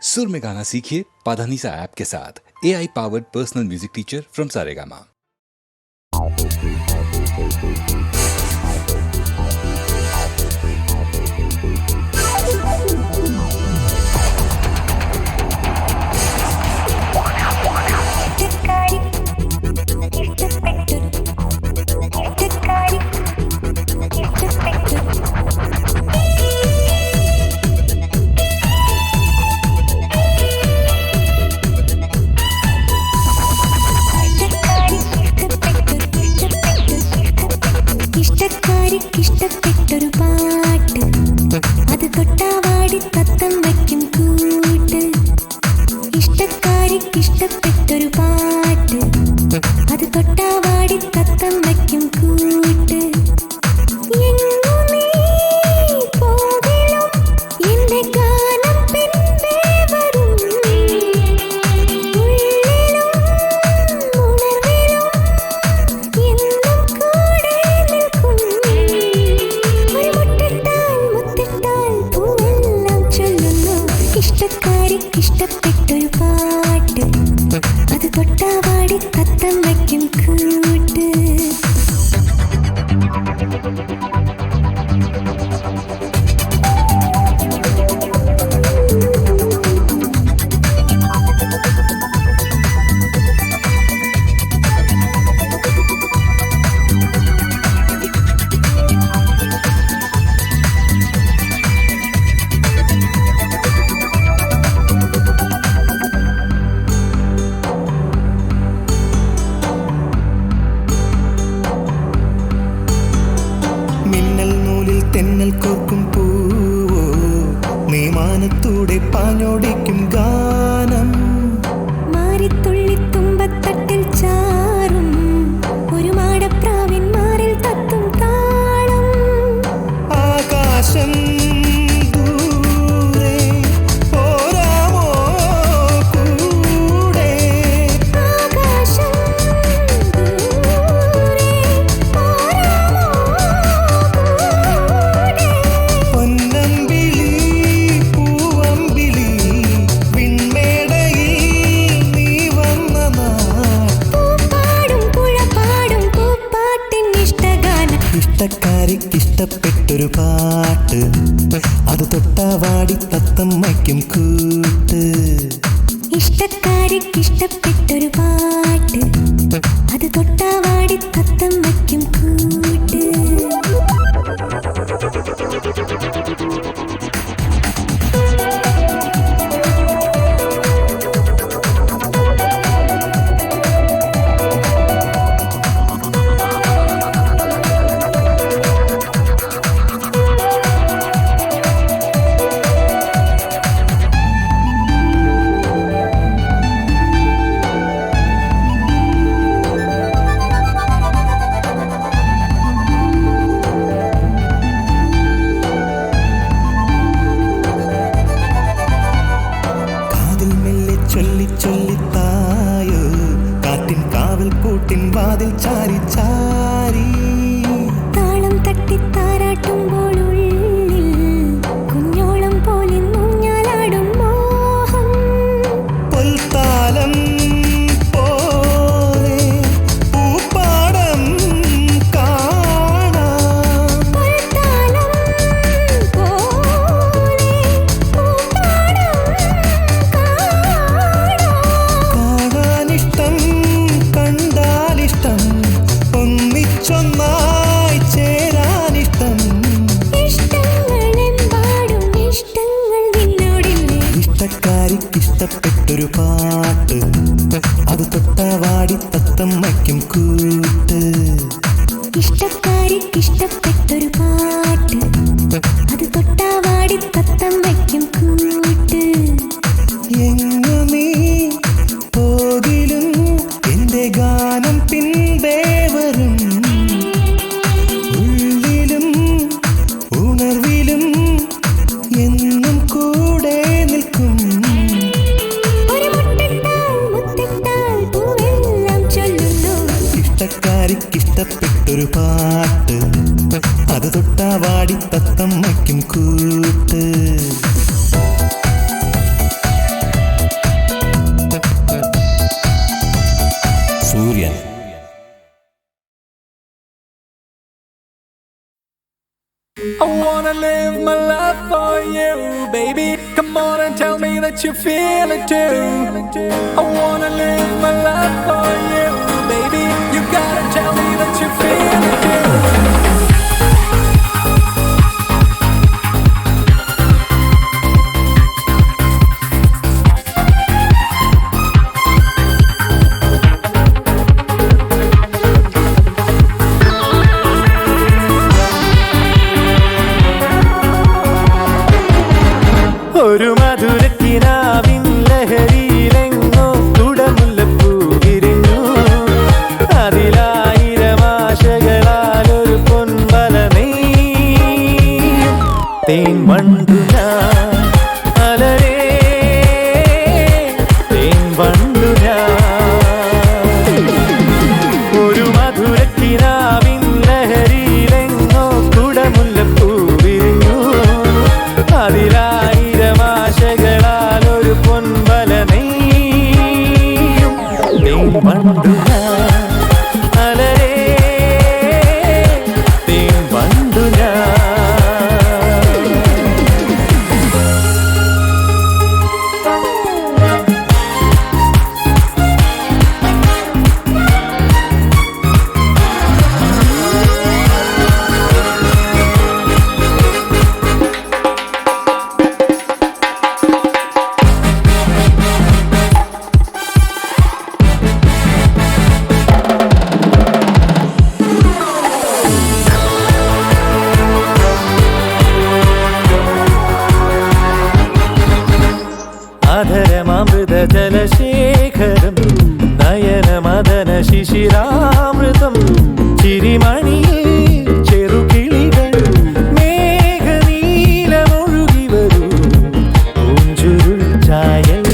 सुर में गाना सीखिए पाधानीसा ऐप के साथ। AI powered personal music teacher from Saregama. ഇഷ്ടപ്പെട്ടൊരു പാട്ട് അത് തൊട്ടാവാടി തത്തം വയ്ക്കും കൂട്ട്. ഇഷ്ടക്കാരിക്കിഷ്ടപ്പെട്ടൊരു പാട്ട് അത് തൊട്ടാവാടി തത്തം വയ്ക്കും കൂട്ട്. ഇഷ്ടപ്പെട്ടൊരു പാട്ട് അത് തൊട്ടാവാടി തത്തം വയ്ക്കും കൂട്ട്. തെന്നൽ കോർക്കും പൂവോ നീ മാനത്തൂടെ പാഞ്ഞോടിക്കും ഗാനം. മാറിത്തുള്ളി തുമ്പത്തട്ടിൽ ചാറും ഒരു മാടപ്രാവിൻ മാറിൽ തത്തും താളം. ആകാശം ദൂരെ പോരാമോ കൂടെ. ആകാശം ദൂരെ പോരാമോ പൊന്നമ്പിളി പൂവമ്പിളി വിൺമേടയിൽ നീ വന്ന നാൾ. പൂപ്പാടും പുഴപാടും പൂപ്പാട്ടിൻ ഇഷ്ടഗാനം. ഇഷ്ടക്കാരിക്കിഷ്ടപ്പെട്ടൊരു പാട്ട് അത് തൊട്ടാവാടി തത്തം വയ്ക്കും കൂട്ട്. ഇഷ്ടക്കാരിക്കിഷ്ടപ്പെട്ടൊരു പാട്ട് അത് തൊട്ടാവാടി തത്തം വയ്ക്കും കൂട്ട്. ചൊല്ലിത്തായോ കാറ്റിൻ കാവൽ കൂട്ടിൻ വാതിൽ ചാരി ചാരി. താളം തട്ടി താരാട്ടുമ്പോൾ ഉള്ളിൽ കുഞ്ഞോളം പോലെ ഊഞ്ഞാലാടും മോഹം. പൊൽത്താലം പോലെ പൂപ്പാടം കാണാം. പൊൽത്താലം പോലെ പൂപ്പാടം കാണാനിഷ്ടം കണ്ടാലിഷ്ടം ഒന്നിച്ചൊന്നായി ചേരാനിഷ്ടം. ഇഷ്ടങ്ങളെമ്പാടും ഇഷ്ടങ്ങൾ നിന്നോടില്ലേ. ഇഷ്ടക്കാരിക്കിഷ്ടപ്പെട്ടൊരു പാട്ട് അത് തൊട്ടാവാടി തത്തം വയ്ക്കും കൂട്ട്. ഇഷ്ടക്കാരിക്കിഷ്ടപ്പെട്ടൊരു പാട്ട് അത് തൊട്ടാവാടി തത്തം വയ്ക്കും കൂട്ട്. എങ്ങു നീ പോകിലും എന്റെ ഗാനം പിൻപേ വരും. ഉള്ളിലും ഉണർവിലും എന്നും കൂടെ നിൽക്കും. ഒരു മുട്ടിട്ടാൽ മുത്തിട്ടാൽ പൂവെല്ലാം ചൊല്ലുന്നു. ഇഷ്ടക്കാരിക്കിഷ്ടപ്പെട്ടൊരു പാട്ട് അത് തൊട്ടാവാടി തത്തം വയ്ക്കും കൂട്ട്. I wanna live my life for you, baby. Come on and tell me that you feel it too. I wanna live my life for you, baby. You gotta tell me that you feel it too. ഒരു മധുരക്കിനാവിൻ ലഹരിയിലെങ്ങോ കുടമുല്ലപ്പൂ വിരിഞ്ഞു അതിലായിരം ആശകളാൽ ഒരു പൊൻവല നെയ്യും തേൻ വണ്ടു ഞാൻ അലരേ തേൻ വണ്ടു ഞാൻ ഒരു മധുരക്കിനാവിൻ ലഹരിയിലെങ്ങോ കുടമുല്ലപ്പൂ വിരിഞ്ഞു അതിലായിരം ആശകളാൽ ഒരു പൊൻവല നെയ്യും തേൻ വണ്ടു ഞാൻ അലരേ തേൻ വണ്ടു ഞാൻ അധരമൃത ജലശേഖരം നയനമദന ശിശിരാമൃതം ചിരിമണിയിൽ ചെറുകിളികൾ മേഘനീലമൊഴുകി വരൂ പൂഞ്ചുരുൾ ചായൽ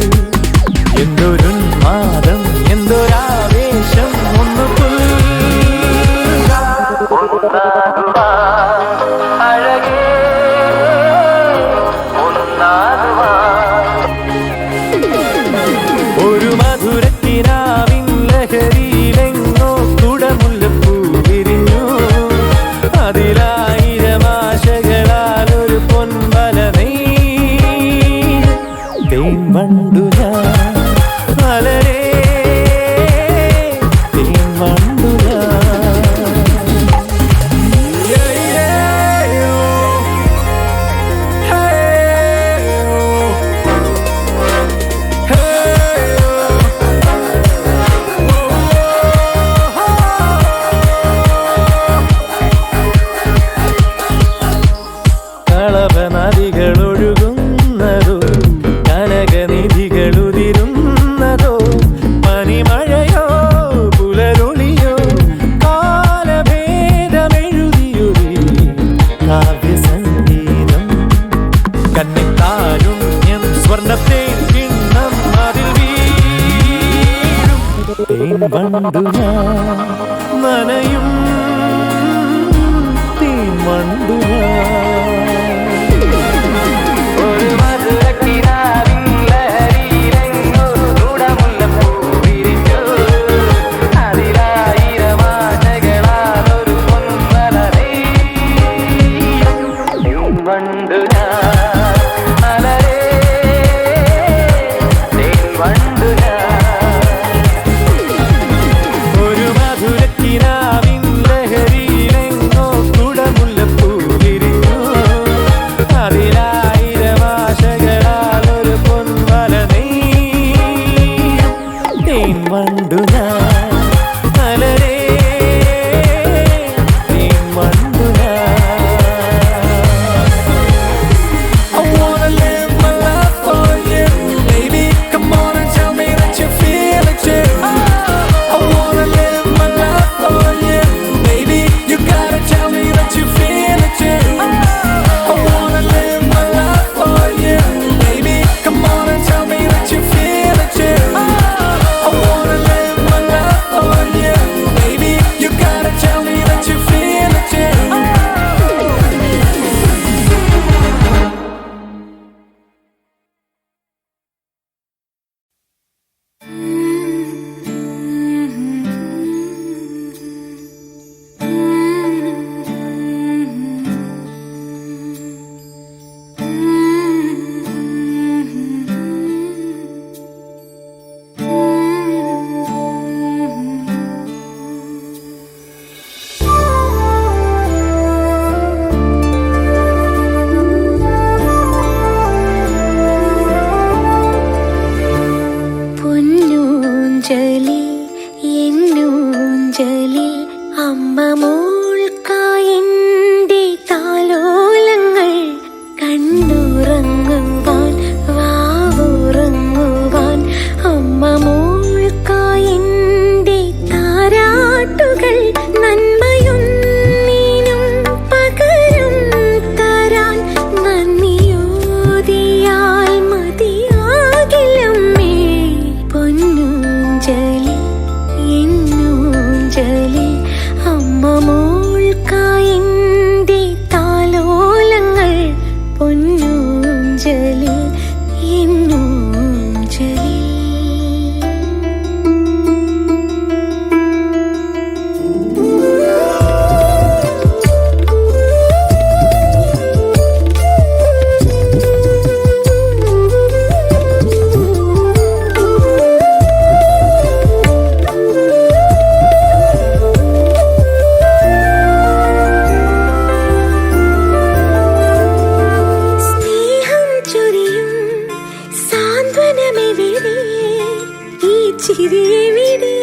എന്തൊരുന്മാദം എന്തൊരാവേശം ഒന്ന് അഴകേ ഒരു മധുരക്കിനാവിൻ ലഹരിയിലെങ്ങോ കുടമുല്ലപ്പൂ വിരിഞ്ഞു അതിലായിരം ആശകളാൽ ഒരു പൊൻവല നെയ്യും തേൻ വണ്ടു ഞാൻ അലരേ തേൻ വണ്ടു ഞാൻ കളവനദികളൊഴുകുന്നതോ കനകനിധികളുതിരുന്നതോ പനിമഴയോ പുലരൊളിയോ കാലഭേദമെഴുതിയൊരു കാവ്യസംഗീതം കന്നിത്താരുണ്യം സ്വർണ്ണത്തെ കിണ്ണം അതിൽ വീഴും തേൻ വണ്ടു ഞാൻ നനയും തേൻ വണ്ടു ഞാൻ ഒരു മധുരക്കിനാവിൻ ലഹരിയിലെങ്ങോ കുടമുല്ലപ്പൂ വിരിഞ്ഞു അതിലായിരം ആശകളാൽ ഒരു പൊൻവല നെയ്യും തേൻ വണ്ടു ഞാൻ അലരേ തേൻ വണ്ടു ഞാൻ ഒരു മധുരക്കിനാവിൻ ലഹരിയിലെങ്ങോ കുടമുല്ലപ്പൂ വിരിഞ്ഞു എന്നൂഞ്ചലിൽ അമ്മ മോൾക്കായെന്റെ താലോലങ്ങൾ കണ്ണുറങ്ങുവാൻ വാവുറങ്ങുവാൻ അമ്മ മോൾക്കായെന്റെ താരാട്ടുകൾ നന്മയൊന്നിനും പകരം തരാൻ നന്ദിയോതിയാൽ മതിയാകില്ലമ്മേ പൊന്നൂഞ്ചലിൽ എന്നൂഞ്ചലിൽ അമ്മ മോൾക്കായെന്റെ താലോലങ്ങൾ പൊന്നൂഞ്ചലിൽ എന്നൂഞ്ചലിൽ സ്നേഹം ചൊരിയും സാന്ത്വനമെവിടെ ഈ ചിരിയെവിടെ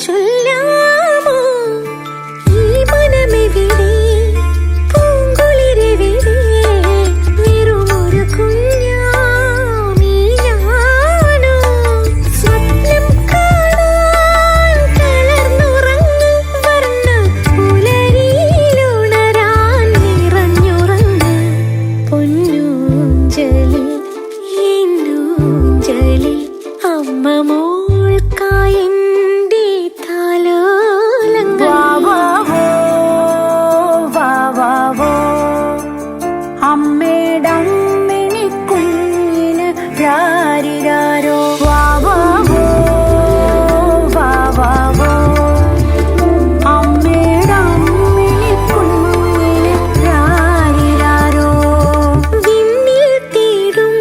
ചൊല്ലാമോ ഈ മനമെവിടെ പൂങ്കുളിരെവിടെ വെറുമൊരു കുഞ്ഞാമീ ഞാനോ സ്വപ്നം കാണാൻ തളർന്നുറങ്ങ് വർണ്ണ പുലരിയിലുണരാൻ നിറഞ്ഞുറങ്ങ് പൊന്നൂഞ്ചലിൽ എന്നൂഞ്ചലിൽ അമ്മ മോൾക്കായെന്റെ താലോലങ്ങൾ അമ്മേടമ്മിണി കുഞ്ഞിന് രാരിരാരോ അമ്മേടമ്മിണി കുഞ്ഞിന് രാരിരാരോ വിണ്ണിൽ തേടും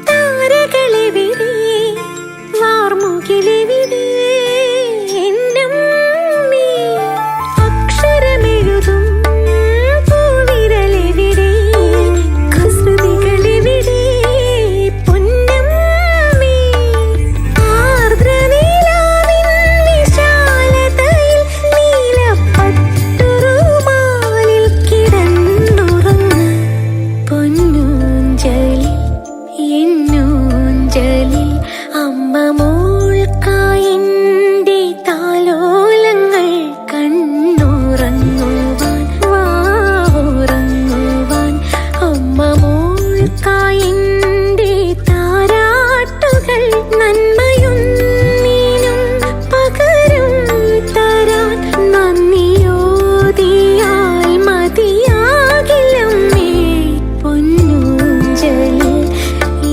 താരകളെവിടെ വാർമുകിലെവിടെ എന്നമ്മേ അക്ഷരമെഴുതും പൂവിരലെവിടെ കുസൃതികളെവിടെ പൊന്നമ്മേ ആർദ്രനിലാവിൻ വിശാലതയിൽ നീലപ്പട്ടുറുമാലിൽ കിടന്നുറങ്ങ് പൊന്നൂഞ്ചലിൽ എന്നൂഞ്ചലിൽ അമ്മ മോൾക്കായെന്റെ താലോലങ്ങൾ കണ്ണുറങ്ങുവാൻ വാവുറങ്ങുവാൻ അമ്മ മോൾക്കായെന്റെ താരാട്ടുകൾ നന്മയൊന്നിനും പകരം തരാൻ നന്ദിയോതിയാൽ മതിയാകില്ലമ്മേ പൊന്നൂഞ്ചലിൽ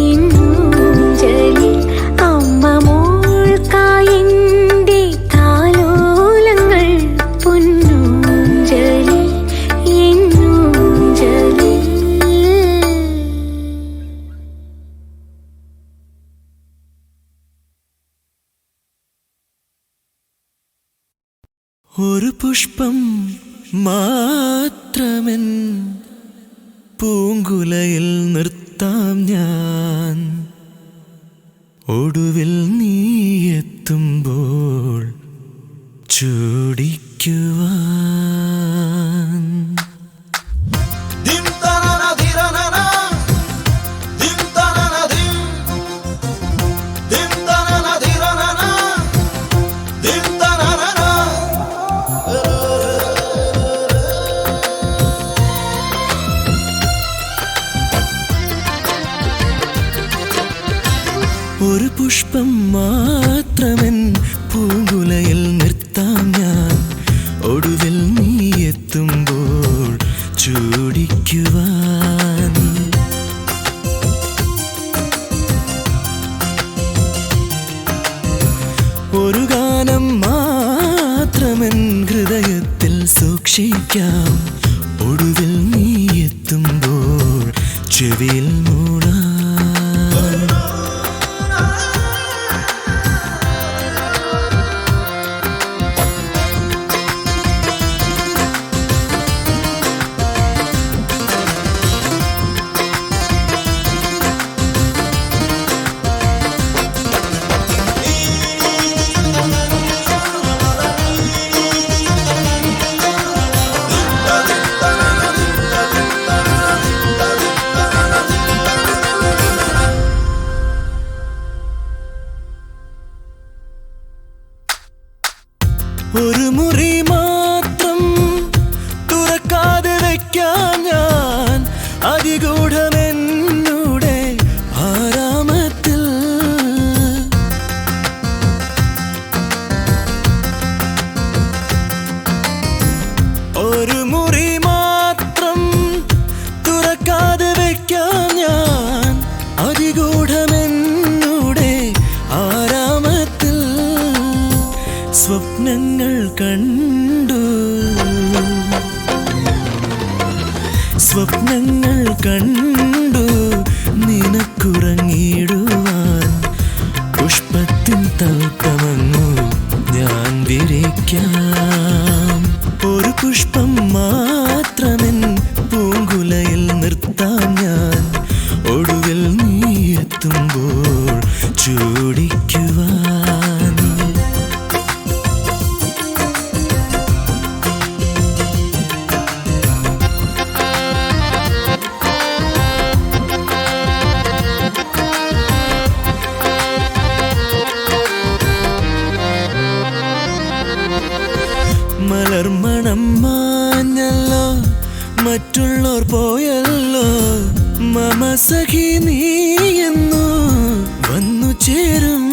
എന്നൂഞ്ചലിൽ അമ്മ മോൾക്കായെന്റെ താലോലങ്ങൾ പൊന്നൂഞ്ചലിൽ എന്നൂഞ്ചലിൽ ഒരു പുഷ്പം മാത്രമെൻ പൂങ്കുലയിൽ നിർത്താം ഞാൻ ഒടുവിൽ നീ എത്തുമ്പോൾ ചൂടിക്കുവാൻ ഒരു പുഷ്പം മാത്രമെൻ പൂങ്കുലയിൽ നിർത്താം ഞാൻ ഒടുവിൽ നീ എത്തുമ്പോൾ ചൂടിക്കുവാൻ ഒരു ഗാനം മാത്രമെൻ ഹൃദയത്തിൽ സൂക്ഷിക്കാം ഒടുവിൽ നീ എത്തുമ്പോൾ ചെവിയിൽ മൂളാൻ ഒരു മുറി മാത്രം തുറക്കാതെ വയ്ക്കാൻ ഞാൻ അതിഗൂഢമെന്നൂടെ ആരാമത്തിൽ. ഒരു മുറി മാത്രം തുറക്കാതെ വയ്ക്കാൻ ഞാൻ അതിഗൂഢമെന്നൂടെ ആരാമത്തിൽ. സ്വപ്നങ്ങൾ കണ്ടു, സ്വപ്നങ്ങൾ കണ്ടു നിനക്കുറങ്ങിടുവാൻ. പുഷ്പത്തിൻ തൽക്കമങ്ങു ഞാൻ വിരിക്കാം. ഒരു പുഷ്പം മാത്രമെൻ പൂങ്കുലയിൽ നിർത്താൻ ഞാൻ. ഒടുവിൽ നീ എത്തുമ്പോൾ ചൂടിക്കുവാൻ. മലർമണം മാഞ്ഞല്ലോ, മറ്റുള്ളോർ പോയല്ലോ. മമ സഖി നീ എന്നു വന്നു ചേരും.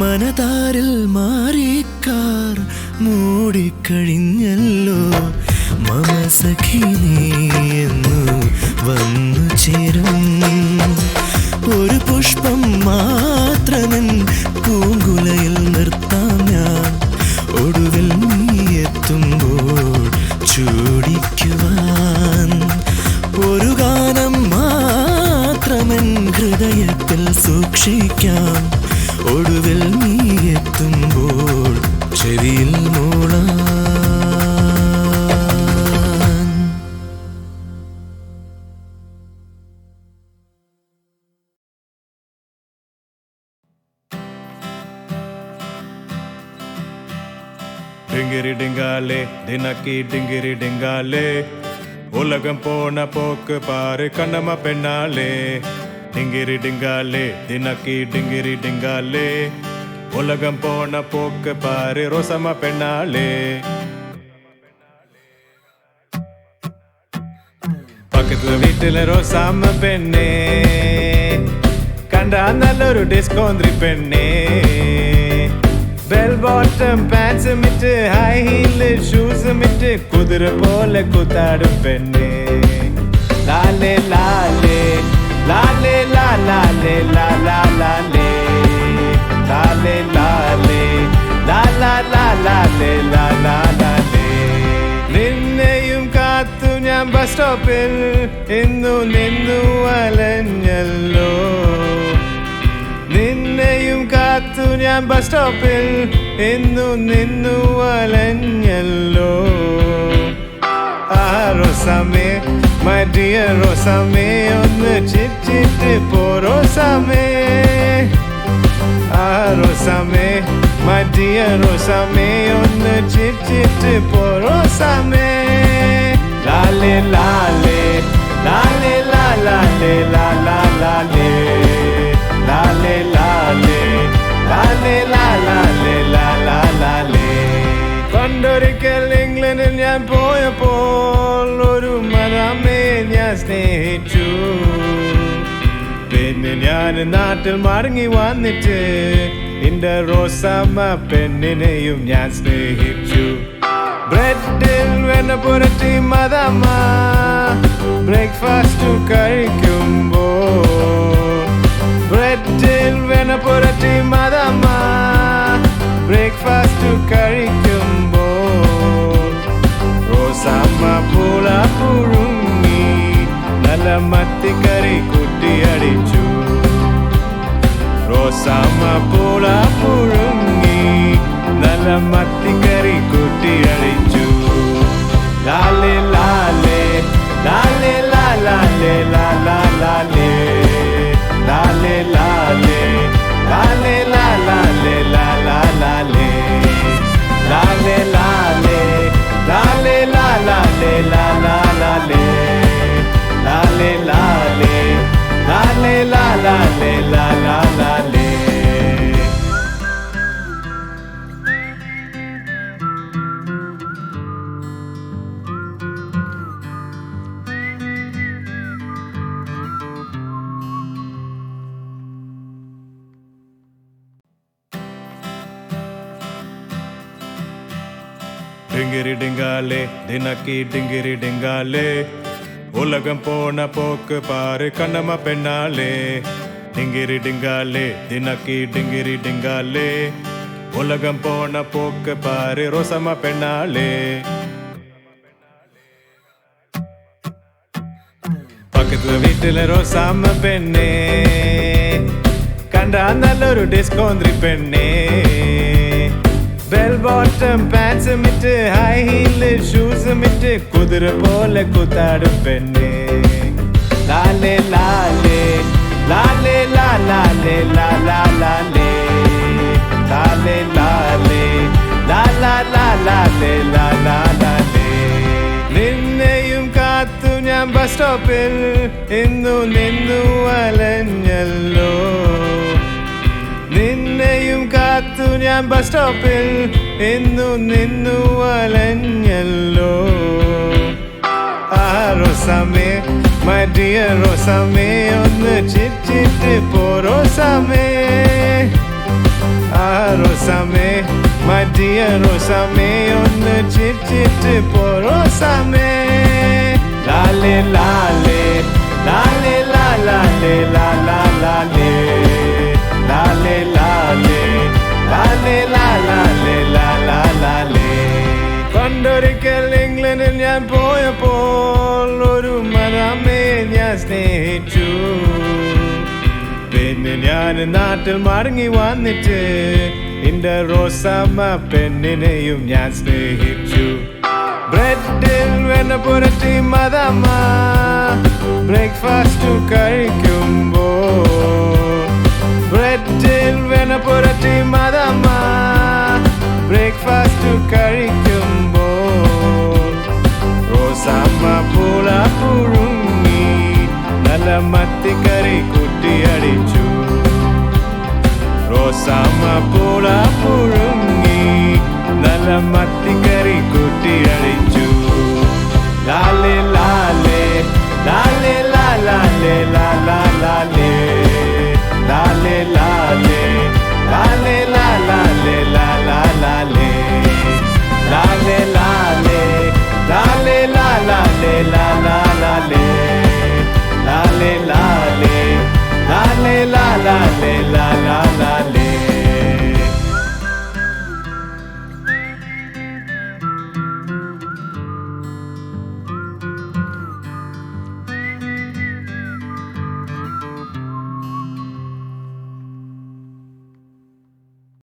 മനതാരിൽ മാറിക്കാർ മൂടിക്കഴിഞ്ഞല്ലോ. മമ സഖി നീ എന്നു വന്നു ചേരും. ഒരു പുഷ്പം മാത്രമെൻ പൂങ്കുലയിൽ നിർത്താം ഞാൻ. ഒടുവിൽ നീ എത്തുമ്പോൾ ചൂടിക്കുവാൻ. ഒരു ഗാനം മാത്രമെൻ ഹൃദയത്തിൽ സൂക്ഷിക്കാം. ഒടുവിൽ നീ എത്തുമ്പോൾ ചെവിയിൽ മൂളാൻ. டிங்கிரி டிங்காலே தினக்கி டிங்கிரி டிங்காலே உலகம் போன போக்கு பாரு கண்ணம்மா பெண்ணாலே. டிங்கிரி டிங்காலே தினக்கி டிங்கிரி டிங்காலே உலகம் போன போக்கு பாரு ரோசம்மா பெண்ணாலே. பக்கத்துல வீட்டுல ரோசாம பெண்ணே கண்டா நல்லொரு டிஸ்கோந்திரி பெண்ணே. Bell bottom pants mitt, high heel shoes mitt, kudra pole kutadum penne. Lale lale, lale la lale la la lale, lale lale, la la la lale la la lale. Ninneyum kaathu njan bus stopil, innu ninnu alanjallo. നിന്നെയും കാത്തു ഞാൻ bus സ്റ്റോപ്പിൽ ഇന്നു നിന്നു അലഞ്ഞല്ലോ. ആ റോസാമേ my dear റോസാമേ ഒന്ന് ചിരിച്ചിട്ട് പോ റോസാമേ. ആ റോസാമേ മൈ ഡിയർ റോസാമേ ഒന്ന് ചിരിച്ചിട്ട് പോ റോസാമേ. ലാലേ ലാലേ ലാലേ ലാ ലാലേ ലാ ലാ ലാലേ. Lale lale, lale la lale la la lale. പണ്ടൊരിക്കൽ ഇംഗ്ലണ്ടിൽ ഞാൻ പോയപ്പോൾ ഒരു മരമേ ഞാൻ സ്നേഹിച്ചു. പിന്നെ ഞാൻ നാട്ടിൽ മടങ്ങി വന്നിട്ട് എന്റെ റോസാമ്മ പെണ്ണിനെയും ഞാൻ സ്നേഹിച്ചു. ബ്രെഡിൽ വെണ്ണ പുരട്ടി മദമ്മ ബ്രേക്ക്ഫാസ്റ്റ് കഴിക്കുമ്പോൾ. ബ്രെഡിൽ വെണ്ണ പുരട്ടി മദമ്മ ബ്രേക്ക്ഫാസ്റ്റ് കഴിക്കുമ്പോൾ. റോസാമ്മ പൂള പുഴുങ്ങി നല്ല മത്തിക്കറി കുട്ടിയടിച്ചു. റോസാമ്മ പൂള പുഴുങ്ങി നല്ല മത്തിക്കറി കുട്ടിയടിച്ചു. ലാലേ ലാലേ ലാലേ ലാ ലാലേ ലാ ലാ ലാലേ. Lale lale, lale la lale la la lale. Lale lale, lale la lale la la lale. Lale lale, lale la lale la la lale. டிங்கிரி டிங்காலே தினக்கி டிங்கிரி டிங்காலே உலகம் போன போக்கு பாரு கண்ணம்மா பெண்ணாலே டிங்கிரி டிங்காலே தினக்கி டிங்கிரி டிங்காலே உலகம் போன போக்கு பாரு ரோசம்மா பெண்ணாலே பக்கத்துல வீட்டுல ரோசாம பெண்ணே കണ്ടാ നല്ലൊരു ഡിസ്കോന്ത്രി പെണ്ണേ ബെൽ ബോട്ടം പാൻസും ഇട്ട് ഹൈ ഹീല് ഷൂസും ഇട്ട് കുതിര പോലെ കുത്താടും പെണ്ണേ ലാലേ ലാലേ ലാലേ ലാലേ ലാലാ ലാലേ ലാലേ ലാലേ ലാലാ ലാലേ ലാലാ ലാലേ നിന്നെയും കാത്തു ഞാൻ ബസ് സ്റ്റോപ്പിൽ ഇന്നു നിന്നു അലഞ്ഞല്ലോ നിന്നെയും കാത്തു ഞാൻ ബസ് സ്റ്റോപ്പിൽ ഇന്നു നിന്നു അലഞ്ഞല്ലോ ആ റോസാമേ മൈ ഡിയർ റോസാമേ ഒന്ന് ചിരിച്ചിട്ട് പോ റോസാമേ ആ റോസാമേ മൈ ഡിയർ റോസാമേ ഒന്ന് ചിരിച്ചിട്ട് പോ റോസാമേ ലാലേ ലാലേ ലാലേ ലാലേ ലാലാ ലാലേ ലാലേ ലാലേ ലാലേ ലാലേ ലാലാ ലാലേ പണ്ടൊരിക്കൽ ഇംഗ്ലണ്ടിൽ ഞാൻ പോയപ്പോൾ ഒരു മരമേ ഞാൻ സ്നേഹിച്ചു പിന്നെ ഞാൻ നാട്ടിൽ മടങ്ങി വന്നിട്ട് എന്റെ റോസാമ്മ പെണ്ണിനെയും ഞാൻ സ്നേഹിച്ചു ബ്രെഡിൽ വെണ്ണ പുരട്ടി മദമ്മ ബ്രേക്ക്ഫാസ്റ്റ് കഴിക്കുമ്പോ ബ്രെഡിൽ വെണ്ണ പുരട്ടി മദമ്മ ബ്രേക്ക്ഫാസ്റ്റ് കഴിക്കുമ്പോ റോസാമ്മ പൂള പുഴുങ്ങി നല്ല മത്തിക്കറി കുട്ടിയടിച്ചു റോസാമ്മ പൂള പുഴുങ്ങി നല്ല മത്തിക്കറി കുട്ടിയടിച്ചു ലാലേ ലാലേ ലാലേ ലാലേ ലാലാ ലാലേ ലാലേ ലാലേ ലാലേ ലാലേ ലാലാ ലാലേ ലാലേ ലാലേ ലാലേ ലാലേ ലാലാ ലാലേ ലാലേ ലാലേ ലാലേ ലാലേ ലാലാ